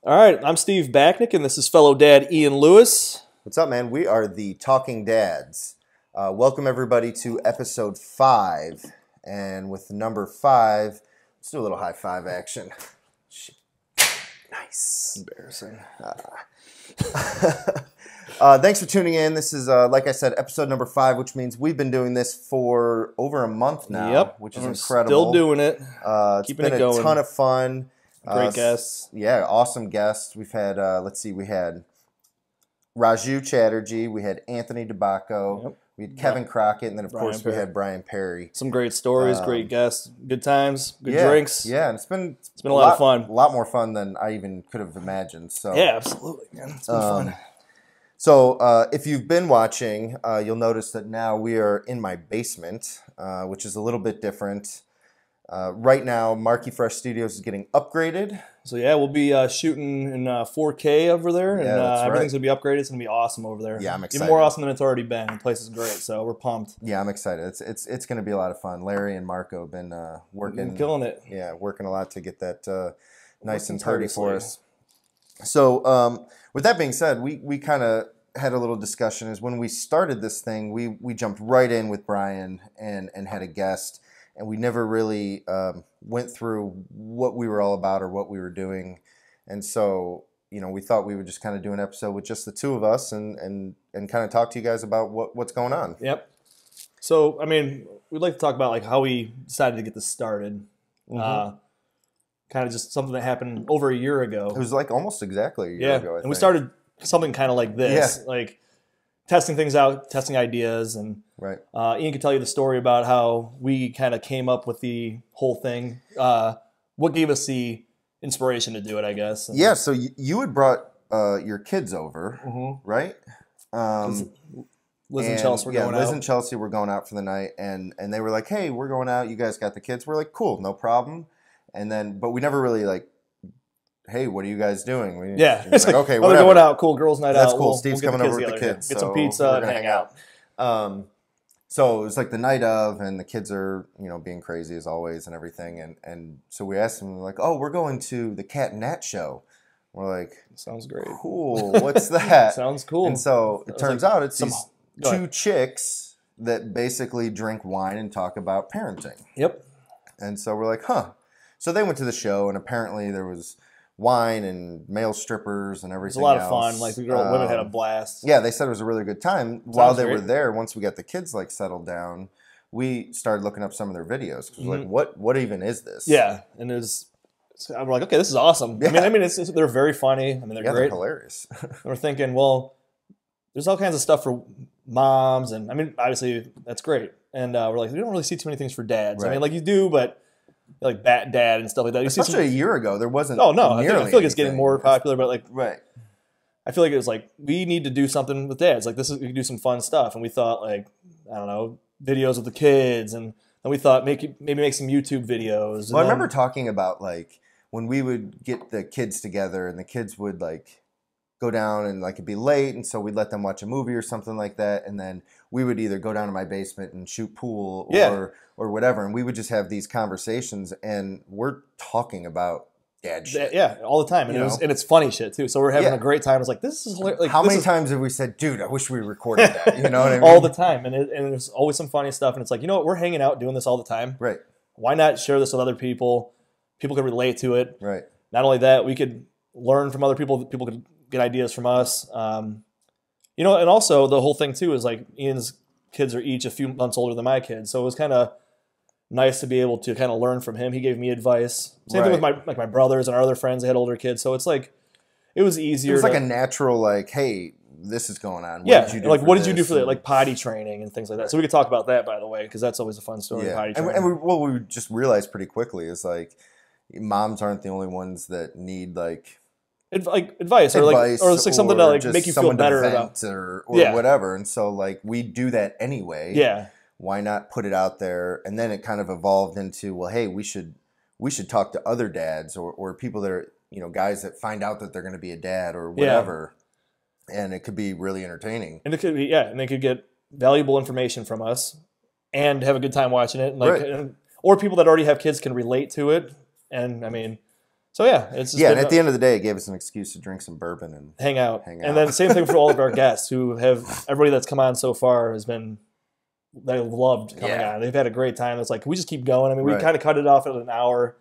All right, I'm Steve Backnick, and this is fellow dad Ian Lewis. What's up, man? We are the Talking Dads. Welcome, everybody, to episode 5. And with number 5, let's do a little high five action. Nice. Embarrassing. Thanks for tuning in. This is, like I said, episode number 5, which means we've been doing this for over a month now, Yep. which is Still incredible. doing it. Keeping it going. A ton of fun. Great guests. Yeah, awesome guests. We've had, we had Raju Chatterjee, we had Anthony DeBacco, Yep. we had Kevin Crockett, and then, of course, we had Brian Perry. Some great stories, great guests, good times, good drinks. Yeah, and it's been a lot of fun. A lot more fun than I even could have imagined. So yeah, absolutely, man. It's been fun. So if you've been watching, you'll notice that now we are in my basement, which is a little bit different. Right now, Marquee Fresh Studios is getting upgraded. So yeah, we'll be shooting in 4K over there, and everything's going to be upgraded. It's going to be awesome over there. Yeah, I'm excited. Even more awesome than it's already been. The place is great, so we're pumped. Yeah, I'm excited. It's going to be a lot of fun. Larry and Marco have been working. Killing it. Yeah, working a lot to get that nice and pretty for us. So with that being said, we kind of had a little discussion. Is when we started this thing, we jumped right in with Brian and had a guest. And we never really went through what we were all about or what we were doing. And so, we thought we would just kind of do an episode with just the two of us and kind of talk to you guys about what's going on. Yep. So, I mean, we'd like to talk about like how we decided to get this started. Kind of just something that happened over a year ago. It was like almost exactly a year ago, I think. We started something kind of like this, like testing things out, testing ideas, and right. Ian can tell you the story about how we kind of came up with the whole thing. What gave us the inspiration to do it, I guess. Yeah, so you had brought your kids over, right? Liz and Chelsea were going out. Liz and Chelsea were going out for the night, and they were like, hey, we're going out. You guys got the kids? We're like, cool, no problem. And then, but we never really like, hey, what are you guys doing? It's like, okay, we're going out, cool, girls' night out. That's cool. Steve's coming over with the kids. Get some pizza and hang out. So it was like the night of, and the kids are, being crazy as always and everything. And so we asked them, like, oh, we're going to the Cat and Nat show. We're like, sounds great. Cool. What's that? Sounds cool. And so it turns out it's these two chicks that basically drink wine and talk about parenting. Yep. And so we're like, huh. So they went to the show, and apparently there was wine and male strippers and everything else. It was a lot of fun. Like the women had a blast. Yeah, they said it was a really good time. While they were there, once we got the kids like settled down, we started looking up some of their videos. Cause we're like, what even is this? Yeah, and we're like, okay, this is awesome. Yeah. I mean, they're very funny. I mean, they're great. They're hilarious. We're thinking, well, there's all kinds of stuff for moms, and I mean, obviously that's great. And we're like, we don't really see too many things for dads. Right. I mean, like you do, but like Bat Dad and stuff like that. Especially a year ago, there wasn't. Oh no, I feel like it's getting more popular, but like, right. I feel like it was like we need to do something with dads. Like we could do some fun stuff, and we thought like I don't know, videos with the kids, and then we thought maybe make some YouTube videos. Well, I remember talking about like when we would get the kids together, and the kids would like go down and like it'd be late, and so we'd let them watch a movie or something like that, and then we would either go down to my basement and shoot pool or whatever, and we would just have these conversations, and we're talking about dad shit. Yeah, all the time, and it's funny shit too. So we're having a great time. It's like this is hilarious. Like, how many times have we said, "Dude, I wish we recorded that"? You know what I mean? All the time, and there's always some funny stuff, and it's like we're hanging out doing this all the time. Right? Why not share this with other people? People can relate to it. Right. Not only that, we could learn from other people. People could get ideas from us. And also the whole thing too is like Ian's kids are each a few months older than my kids, so it was kind of nice to be able to kind of learn from him. He gave me advice. Same thing with my brothers and our other friends. They had older kids, so it's like it was easier. It was like a natural like, hey, this is going on. What did you do for that? Like potty training and things like that. So we could talk about that, by the way, because that's always a fun story. Yeah. Potty training. And what we just realized pretty quickly is like moms aren't the only ones that need like advice or like something to like make you feel better about or whatever. And so like we do that anyway. Yeah. Why not put it out there? And then it kind of evolved into, well, hey, we should talk to other dads or people that are, guys that find out that they're going to be a dad or whatever. Yeah. And it could be really entertaining. And it could be, and they could get valuable information from us and have a good time watching it. Or people that already have kids can relate to it. And I mean, So yeah, it's just and at the end of the day, it gave us an excuse to drink some bourbon and hang out. And then same thing for all of our guests who have everybody that's come on so far has been they loved coming on. They've had a great time. It's like, can we just keep going? I mean, we kind of cut it off at an hour.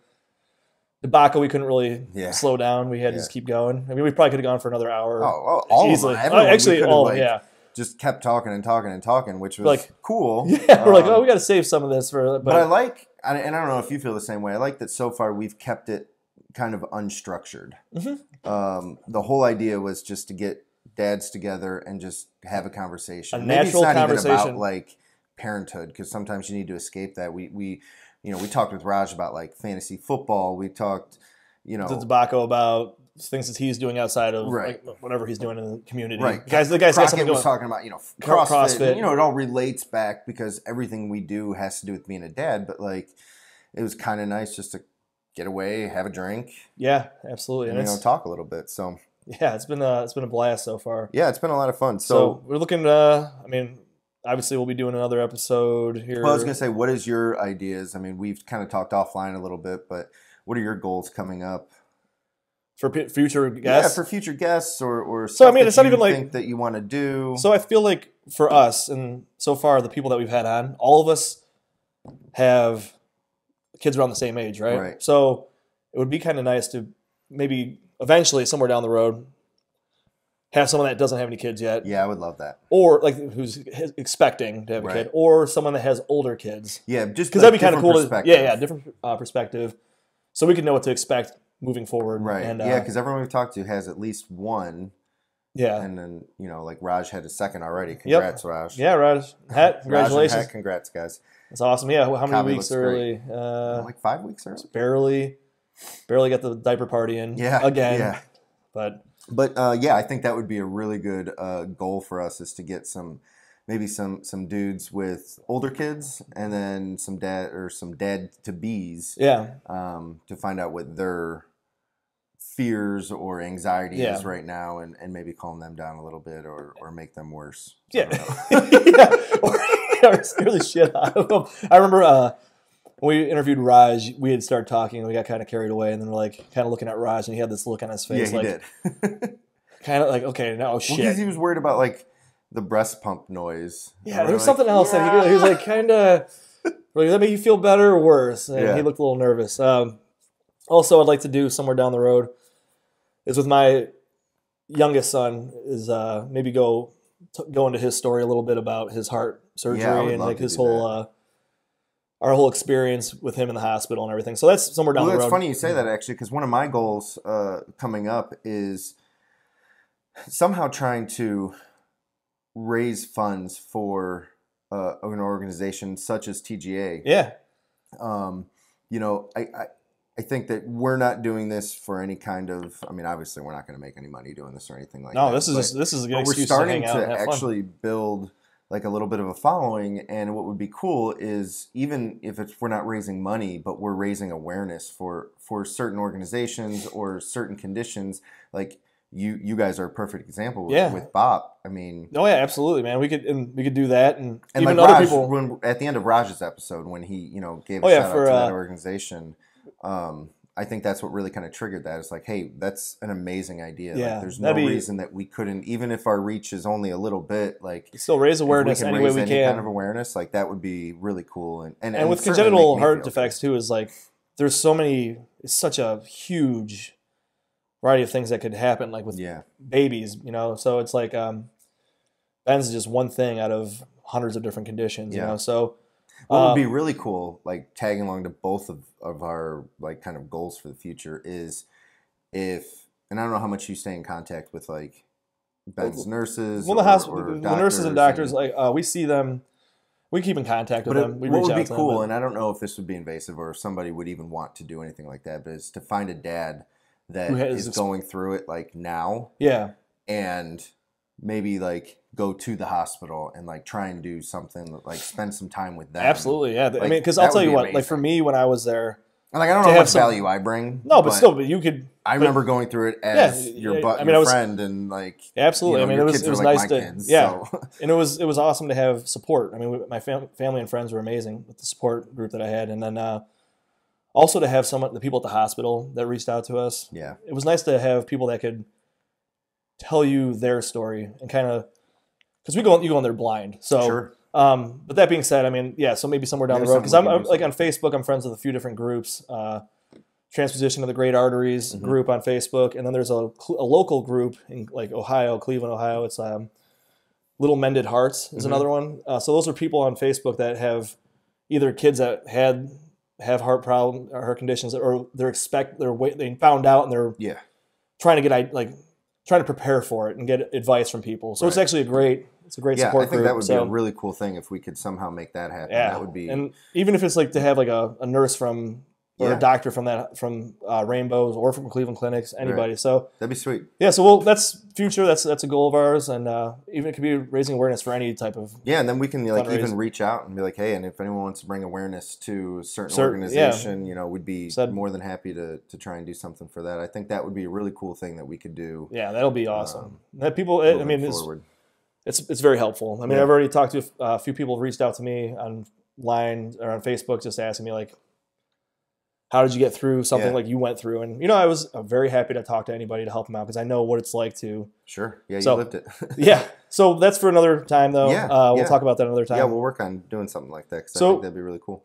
The Baca, we couldn't really slow down. We had to just keep going. I mean, we probably could have gone for another hour. All easily. Of them. Actually, all of them, just kept talking and talking and talking, which was like cool. Yeah, we're like, oh, we got to save some of this for. But I like, and I don't know if you feel the same way. I like that so far we've kept it kind of unstructured. The whole idea was just to get dads together and just have a conversation. Maybe it's not conversation. Even about like parenthood, because sometimes you need to escape that. We talked with Raj about like fantasy football. We talked, the tobacco about things that he's doing outside of like, whatever he's doing in the community. Right. The guy's got something going. Was talking about, CrossFit. It all relates back because everything we do has to do with being a dad. But like, it was kind of nice just to get away, have a drink. Yeah, absolutely. And talk a little bit. So yeah, it's been a blast so far. Yeah, it's been a lot of fun. So we're looking. Obviously, we'll be doing another episode here. Well, I was going to say, what is your ideas? I mean, we've kind of talked offline a little bit, but what are your goals coming up? For future guests? Yeah, for future guests or so, I mean, it's not even like think that you want to do. So I feel like for us, and so far the people that we've had on, all of us have kids around the same age, right? Right. So it would be kind of nice to maybe eventually, somewhere down the road, have someone that doesn't have any kids yet. Yeah, I would love that. Or like who's expecting to have a kid, or someone that has older kids. Yeah, just because that'd be kind of cool. Different perspective, so we can know what to expect moving forward. Right. And, because everyone we've talked to has at least one. Yeah. And then like Raj had a second already. Congrats, Raj. Yeah, Raj. Congratulations. Raj and Congrats, guys. That's awesome. Yeah. How many weeks early? Like 5 weeks early. Barely got the diaper party in. Yeah. Again. Yeah. But I think that would be a really good goal for us, is to get maybe some dudes with older kids, and then some dad to bees. Yeah. To find out what their fears or anxiety is right now, and maybe calm them down a little bit, or make them worse. Yeah. Or scare the shit out of them. I remember when we interviewed Raj, we had started talking and we got kind of carried away, and then we're like kind of looking at Raj, and he had this look on his face. Yeah, he did. Kind of like, okay, no shit. Because he was worried about like the breast pump noise. Yeah, there was something else that he was like kind of, like, does that make you feel better or worse? And he looked a little nervous. Also, I'd like to do somewhere down the road is with my youngest son is maybe go into his story a little bit about his heart surgery and like his whole our whole experience with him in the hospital and everything. So that's somewhere down the road. It's funny you say that, actually, because one of my goals coming up is somehow trying to raise funds for an organization such as TGA. Yeah. I think that we're not doing this for any kind of. I mean, obviously, we're not going to make any money doing this or anything like that. No, this is a good excuse we're starting to hang out and have actually build like a little bit of a following. And what would be cool is, even if we're not raising money, but we're raising awareness for certain organizations or certain conditions. Like you guys are a perfect example with Bop. I mean, oh yeah, absolutely, man. We could do that, and even like other people. At the end of Raj's episode, when he gave a shout out to that organization. I think that's what really kind of triggered that. It's like, hey, that's an amazing idea. Yeah, like, there's no reason that we couldn't, even if our reach is only a little bit, like still raise awareness any way we can. Kind of awareness, like that would be really cool. And with congenital heart defects too, is like there's so many. It's such a huge variety of things that could happen, like with babies, So it's like Ben's is just one thing out of hundreds of different conditions, So. What would be really cool, like tagging along to both of our like kind of goals for the future, is and I don't know how much you stay in contact with like Ben's nurses. Well, the nurses and doctors, like we see them, we keep in contact with them. What would be cool, and I don't know if this would be invasive or if somebody would even want to do anything like that, but is to find a dad that is going through it like now, and maybe like go to the hospital and like try and do something, like spend some time with them. Absolutely, yeah. Like, I mean, because I'll tell you what, like for me when I was there, and like I don't know how much value I bring. No, but you could. I remember going through it as your friend, and like absolutely. I mean, it was like nice to and it was awesome to have support. I mean, my family and friends were amazing with the support group that I had, and then Also to have the people at the hospital that reached out to us. Yeah. It was nice to have people that could tell you their story and kind of, because you go in there blind. So, Sure. But that being said, I mean, yeah, so maybe somewhere down the road, because I'm like on Facebook, I'm friends with a few different groups. Transposition of the Great Arteries group on Facebook, and then there's a local group in like Ohio, Cleveland, Ohio. It's Little Mended Hearts is another one. So those are people on Facebook that have either kids that have heart problem or heart conditions, or they found out and they're trying to prepare for it and get advice from people. So it's actually a great support group. I think that would be a really cool thing if we could somehow make that happen. Yeah. That would be, and even if it's like to have like a nurse from or a doctor from Rainbows or from Cleveland Clinics, anybody. Right. So that'd be sweet. Yeah, so that's future. That's a goal of ours, and even it could be raising awareness for any type of and then we can like even reach out and be like, hey, and if anyone wants to bring awareness to a certain organization, we'd be more than happy to try and do something for that. I think that would be a really cool thing that we could do. Yeah, that'll be awesome. That people, I mean, it's very helpful. I mean, I've already talked to a few people who've reached out to me online or on Facebook, just asking me like, how did you get through something like you went through? And, I was very happy to talk to anybody to help them out because I know what it's like to. Sure. Yeah, you lived it. Yeah. So that's for another time, though. We'll talk about that another time. Yeah, we'll work on doing something like that because I think that'd be really cool.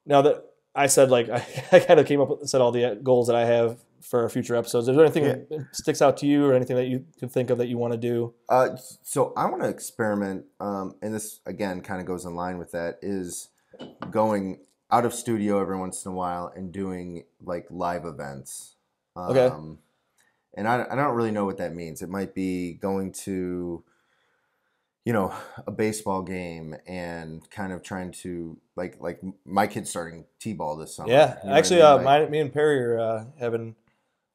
Now that I said, like, I kind of came up with, said all the goals that I have for future episodes. Is there anything that sticks out to you or anything that you can think of that you want to do? So I want to experiment, and this, again, kind of goes in line with that, is going out of studio every once in a while and doing like live events. Okay. And I don't really know what that means. It might be going to, a baseball game and kind of trying to like my kid's starting T-ball this summer. Yeah. Actually, me and Perry are having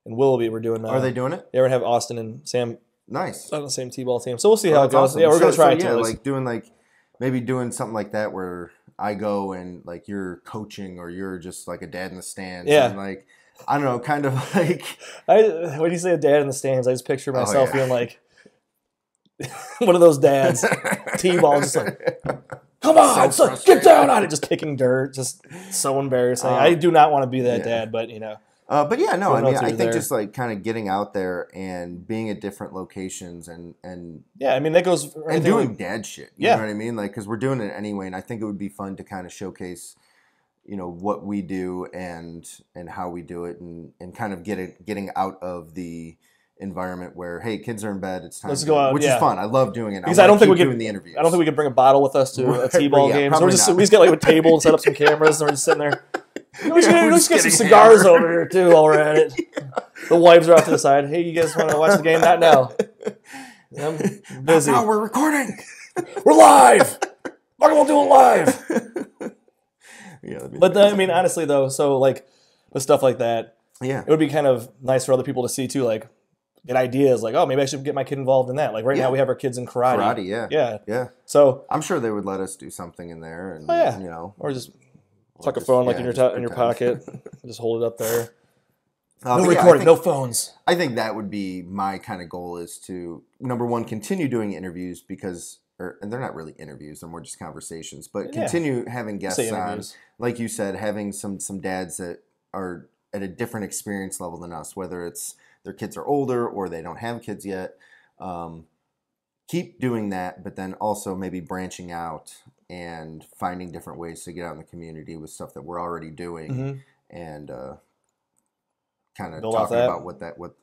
in Willoughby. We're doing. Are they doing it? Yeah, we're gonna have Austin and Sam. Nice. On the same T-ball team. So we'll see how it goes. Awesome. Yeah, we're gonna try it. Yeah, like maybe doing something like that where I go and like you're coaching or you're just like a dad in the stands. Yeah. And like, I don't know, kind of like. When you say a dad in the stands, I just picture myself being like one of those dads, T-ball, just like, come on, so get down on it, just kicking dirt, just so embarrassing. I do not want to be that dad, but But yeah, no, I mean, I think just like kind of getting out there and being at different locations and yeah, I mean that goes and doing dad shit. You know what I mean? Like, because we're doing it anyway, and I think it would be fun to kind of showcase, what we do and how we do it, and kind of getting out of the environment where hey, kids are in bed, it's time. Let's go out, which is fun. I love doing it. Because I don't think we could doing the interviews. I don't think we could bring a bottle with us to a T-ball game. So we just get like a table and set up some cameras, and we're just sitting there. Let's get some cigars over here too while we're at it. The wives are off to the side. Hey, you guys want to watch the game? Not now. I'm busy. Now we're recording. We're live. We'll do it live. But I mean, honestly though, so like with stuff like that, it would be kind of nice for other people to see too, like get ideas, like, oh, maybe I should get my kid involved in that. Like right now we have our kids in karate. Yeah. So I'm sure they would let us do something in there, and or just tuck a phone like in your pocket, just hold it up there. No recording, no phones. I think that would be my kind of goal, is to, number one, continue doing interviews and they're not really interviews, they're more just conversations, but continue having guests on, like you said, having some dads that are at a different experience level than us, whether it's their kids are older or they don't have kids yet. Keep doing that, but then also maybe branching out and finding different ways to get out in the community with stuff that we're already doing, and kind of talking about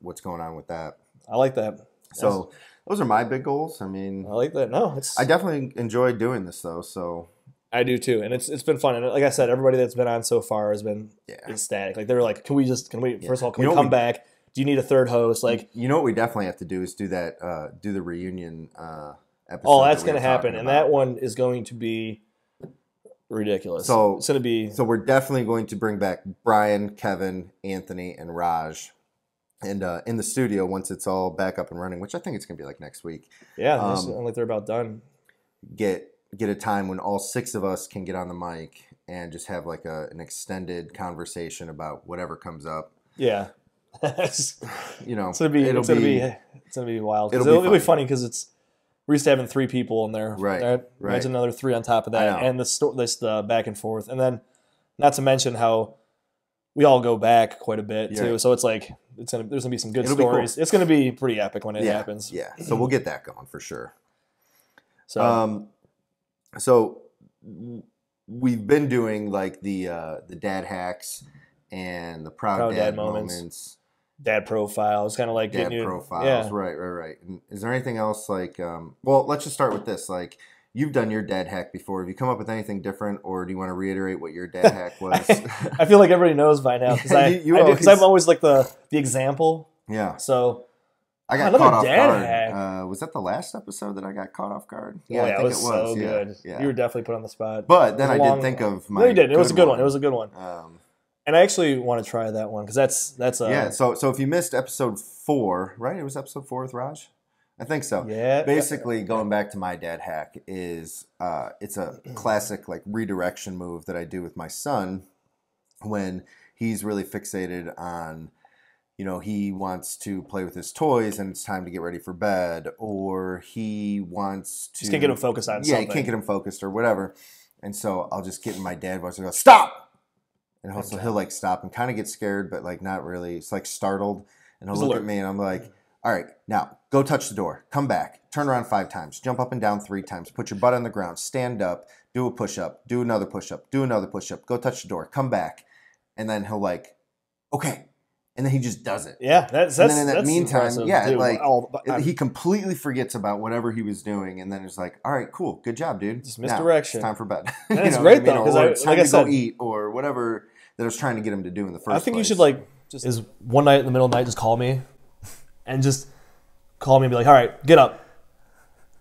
what's going on with that. I like that. So those are my big goals. I mean, I like that. No, I definitely enjoy doing this though. So I do too, and it's been fun. And like I said, everybody that's been on so far has been ecstatic. Like they were like, "Can we first of all, can we come back? Do you need a third host?" Like, what we definitely have to do is do the reunion episode. Oh, that's going to happen, and that one is going to be ridiculous. So it's going to be. So we're definitely going to bring back Brian, Kevin, Anthony, and Raj, and in the studio once it's all back up and running, which I think it's going to be like next week. Yeah, like they're about done. Get a time when all six of us can get on the mic and just have like an extended conversation about whatever comes up. Yeah. It's gonna be wild. It'll be funny because we're used to having three people in there. Right. Imagine another three on top of that, and the back and forth, and then not to mention how we all go back quite a bit too. Yeah. So it's like there's gonna be some good It'll be stories. cool. It's gonna be pretty epic when it Yeah. happens. Yeah. So we'll get that going for sure. So So we've been doing like the dad hacks and the proud dad moments. dad profiles, kind of like Dad getting you, profiles. Yeah. Right. And is there anything else like? Well, let's just start with this. Like, you've done your dad hack before. Have you come up with anything different, or do you want to reiterate what your dad hack was? I feel like everybody knows by now because I'm always like the example. Yeah. So I got another caught off dad guard. hack. Was that the last episode that I got caught off guard? Yeah, I think it was so good. Yeah. You were definitely put on the 4. But then I did think of my. No, you did. It was a good one. It was a good one. Um, And I actually want to try that one because that's a yeah. So if you missed episode 4, right? It was episode 4 with Raj. I think so. Yeah. Basically, going back to my dad hack is it's a classic like redirection move that I do with my son when he's really fixated on, he wants to play with his toys and it's time to get ready for bed, or he wants to. Just can't get him focused on something. Yeah, can't get him focused or whatever. And so I'll just get in my dad voice and go, "Stop!" And he'll like stop and kind of get scared, but like not really. It's like startled. And he'll look at me and I'm like, "All right, now go touch the door. Come back. Turn around 5 times. Jump up and down 3 times. Put your butt on the ground. Stand up. Do a push-up. Do another push-up. Do another push-up. Go touch the door. Come back." And then he'll like, "Okay." And then he just does it. Yeah, that's and then in that that's meantime, impressive, dude. like he completely forgets about whatever he was doing, and then it's like, "All right, cool, good job, dude. Just misdirection. Now, it's time for bed." And it's great though because it's time like I to said, go eat or whatever that I was trying to get him to do in the first. I think place. you should like is one night in the middle of the night just call me, and just call me and be like, "All right, get up,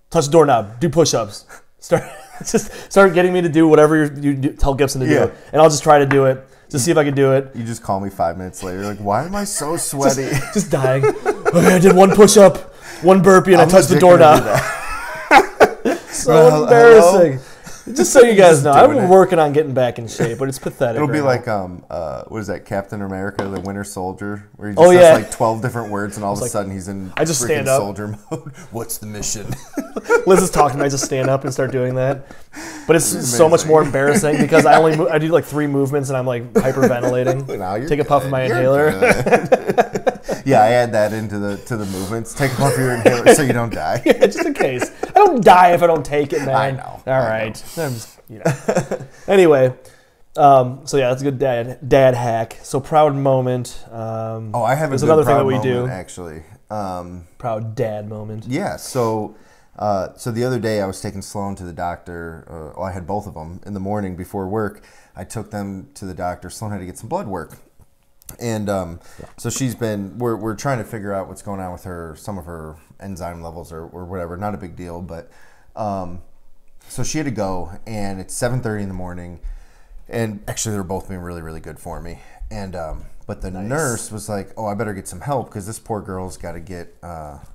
touch the doorknob, do push-ups, start getting me to do whatever you tell Gibson to do, and I'll just try to do it." To see if I can do it. You just call me 5 minutes later, like, "Why am I so sweaty?" just dying. Okay, I did 1 push-up, 1 burpee, and I touched the doorknob. So embarrassing. Just so you guys know, I'm working on getting back in shape, but it's pathetic. It'll be right like, what is that, Captain America, the Winter Soldier, where he just has like 12 different words, and all of a sudden he's in freaking soldier mode. What's the mission? Liz is talking to me. I just stand up and start doing that. But it's so much more embarrassing because I do like 3 movements and I'm like hyperventilating. Take a puff of my inhaler. Yeah, I add that into the movements. Take a puff of your inhaler so you don't die. Yeah, just in case. I don't die if I don't take it, man. I know. All right. I'm just, Anyway, so yeah, that's a good dad hack. So proud moment. I have another thing that we do actually. Proud dad moment. Yeah. So the other day I was taking Sloan to the doctor. I had both of them in the morning before work. I took them to the doctor. Sloan had to get some blood work. And so we're trying to figure out what's going on with her, some of her enzyme levels or whatever. Not a big deal, but so she had to go, and it's 7:30 in the morning. And actually, they were both being really, really good for me. And but the nurse was like, "Oh, I better get some help because this poor girl's got to get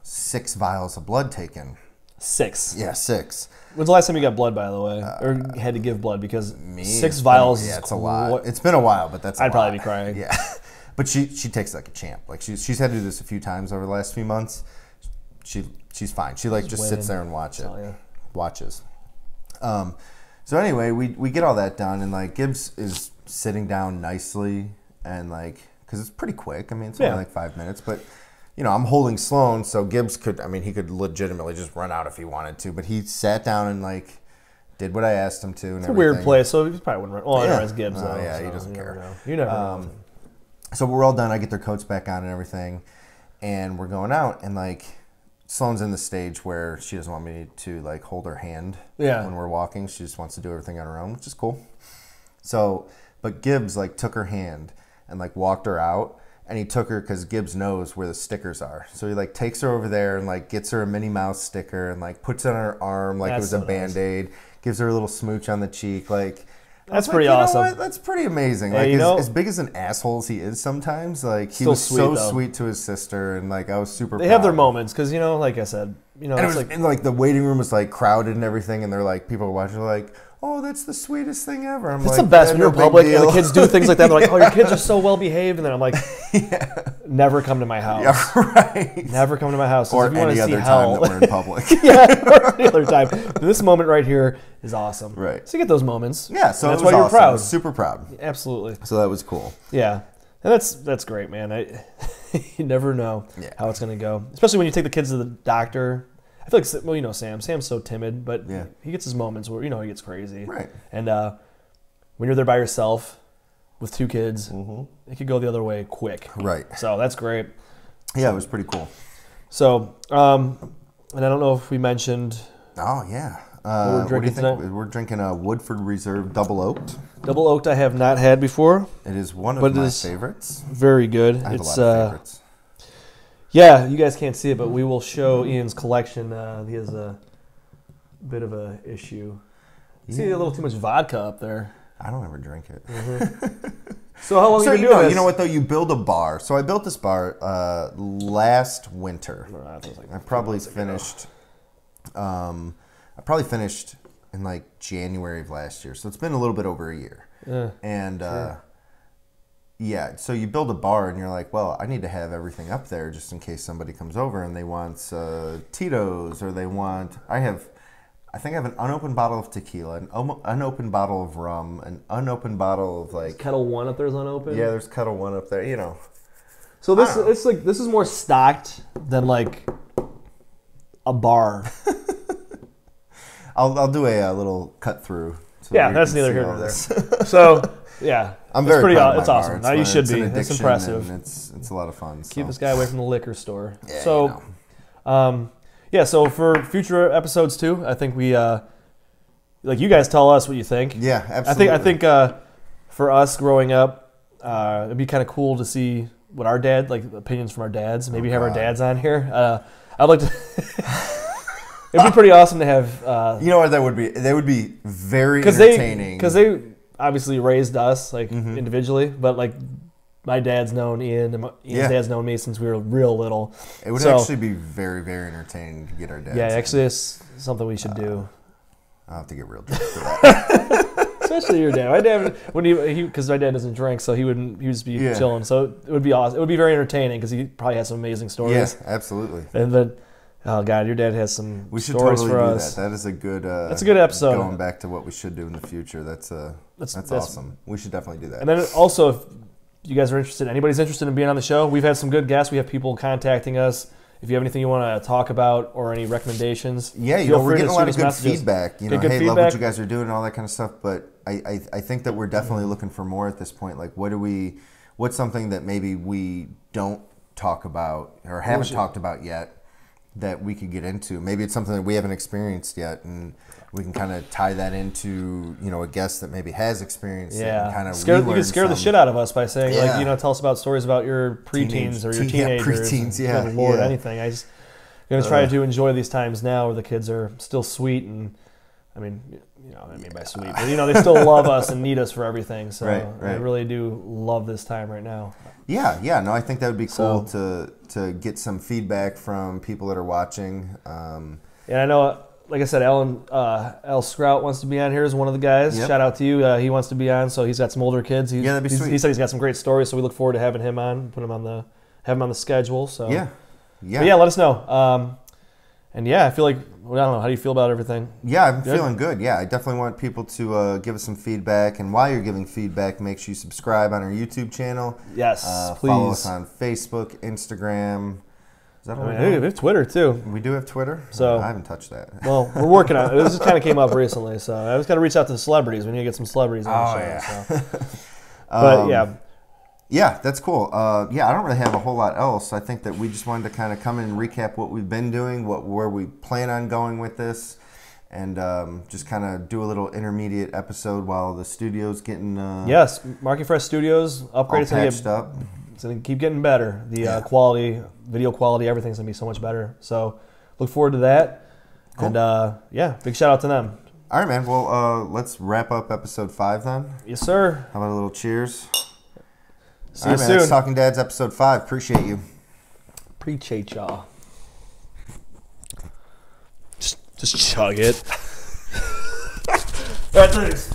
6 vials of blood taken." 6. Yeah, 6. When's the last time you got blood, by the way, or had to give blood? Because 6 vials. Yeah, it's a lot. It's been a while, but that's. I'd probably be crying. Yeah, but she takes like a champ. Like she's had to do this a few times over the last few months. She's fine. She like just sits there and watches. So anyway, we get all that done, and like Gibbs is sitting down nicely, and like because it's pretty quick. I mean, it's only like 5 minutes, but. I'm holding Sloan, so Gibbs he could legitimately just run out if he wanted to, but he sat down and like did what I asked him to. And it's a weird place, so he probably wouldn't run. Well, I know it's Gibbs, though. Yeah, so he doesn't care. You never know. So we're all done. I get their coats back on and everything, and we're going out, and like Sloan's in the stage where she doesn't want me to like hold her hand when we're walking. She just wants to do everything on her own, which is cool. So, but Gibbs like took her hand and like walked her out. And he took her because Gibbs knows where the stickers are. So he like takes her over there and like gets her a Minnie Mouse sticker and like puts it on her arm like it was a Band-Aid. Gives her a little smooch on the cheek. Like that's pretty awesome. Know what? That's pretty amazing. Like as big as an asshole as he is sometimes, like he was so sweet to his sister, and like I was super. They have their moments because like I said, and it's like and like the waiting room was like crowded and everything, and they're like people were watching like. Oh, that's the sweetest thing ever. It's the best when you're in public and the kids do things like that. They're like, "Oh, your kids are so well behaved," and then I'm like, "Never come to my house." Yeah, right. Never come to my house. Or any other time that we're in public. Or any other time. But this moment right here is awesome. Right. So you get those moments. Yeah. So that's why you're proud. Super proud. Absolutely. So that was cool. Yeah. And that's great, man. You never know how it's going to go, especially when you take the kids to the doctor. I feel like, well, you know, Sam's so timid, but he gets his moments where, you know, he gets crazy. Right. And when you're there by yourself with 2 kids, it could go the other way quick. Right. So that's great. Yeah, it was pretty cool. So, and I don't know if we mentioned. Oh, yeah. What do you think? Tonight? We're drinking a Woodford Reserve Double Oaked. Double Oaked I have not had before. It is one of my favorites. Very good. I have a lot of favorites. Yeah, you guys can't see it, but we will show Ian's collection. He has a bit of a issue. You see a little too much vodka up there. I don't ever drink it. So how long have you been doing this? You know what, though? You build a bar. So I built this bar last winter. I probably finished... I probably finished in like January of last year. So it's been a little bit over a year. Yeah. And... yeah, so you build a bar and you're like, well, I need to have everything up there just in case somebody comes over and they want Tito's or they want... I think I have an unopened bottle of tequila, an unopened bottle of rum, an unopened bottle of like... Kettle One up there is unopened? Yeah, there's Kettle One up there, you know. So this is more stocked than like a bar. I'll do a little cut through. So that's neither here nor there. So... Yeah, I'm very proud of my it's awesome. bar. You should be. It's impressive. It's a lot of fun. Keep this guy away from the liquor store. Yeah, so, so for future episodes too, I think we like you guys tell us what you think. Yeah, absolutely. I think for us growing up, it'd be kind of cool to see what our dad opinions from our dads. Maybe have our dads on here. I'd like to. It'd be pretty awesome to have. You know what that would be? They would be very entertaining because they obviously raised us individually, but like my dad's known Ian and Ian's dad's known me since we were real little. It would actually be very, very entertaining to get our dads. Yeah, actually, it's something we should do. I'll have to get real drunk for that. Especially your dad. My dad, when he because my dad doesn't drink, so he would just be chilling. So it would be awesome. It would be very entertaining because he probably has some amazing stories. Yes, absolutely. And then, oh God, your dad has some we should stories totally for do us. That is a good. That's a good episode. Going back to what we should do in the future. That's awesome. We should definitely do that. And then also, if you guys are interested, anybody's interested in being on the show, we've had some good guests. We have people contacting us. If you have anything you want to talk about or any recommendations, we're getting a lot of good feedback. You know, hey, feedback. Love what you guys are doing and all that kind of stuff. But I think that we're definitely looking for more at this point. Like, what's something that maybe we don't talk about or haven't talked about yet that we could get into? Maybe it's something that we haven't experienced yet, and we can kind of tie that into, you know, a guest that maybe has experienced it and kind of you can scare the shit out of us by saying, like, you know, tell us about stories about your preteens or your teenagers. Preteens, Lord, anything. I'm going to try to enjoy these times now where the kids are still sweet and, I mean, you know what I mean by sweet, but, you know, they still love us and need us for everything. So I really do love this time right now. Yeah. No, I think that would be cool to get some feedback from people that are watching. And I know, like I said, Al Sprout wants to be on here as one of the guys. Yep. Shout out to you. He wants to be on, so he's got some older kids. That'd be sweet. He said he's got some great stories, so we look forward to having him on, have him on the schedule. So yeah. But let us know. And I feel like, I don't know, how do you feel about everything? Yeah, I'm feeling good. Yeah, I definitely want people to give us some feedback. And while you're giving feedback, make sure you subscribe on our YouTube channel. Yes, please. Follow us on Facebook, Instagram. Is that what we're doing? We have Twitter, too. We do have Twitter? So I haven't touched that. Well, we're working on it. This just kind of came up recently, so I was going to reach out to the celebrities. We need to get some celebrities on the show. So. But, yeah, that's cool. I don't really have a whole lot else. I think that we just wanted to kind of come in and recap what we've been doing, where we plan on going with this, and just kind of do a little intermediate episode while the studio's getting yes, Marky Fresh Studios upgraded, patched up. It's going to keep getting better. The quality, video quality, everything's going to be so much better. So look forward to that. Cool. And big shout out to them. All right, man. Well, let's wrap up episode 5 then. Yes, sir. How about a little cheers? See you soon. That's Talking Dads episode 5. Appreciate you. Appreciate y'all. Just chug it. All right, thanks.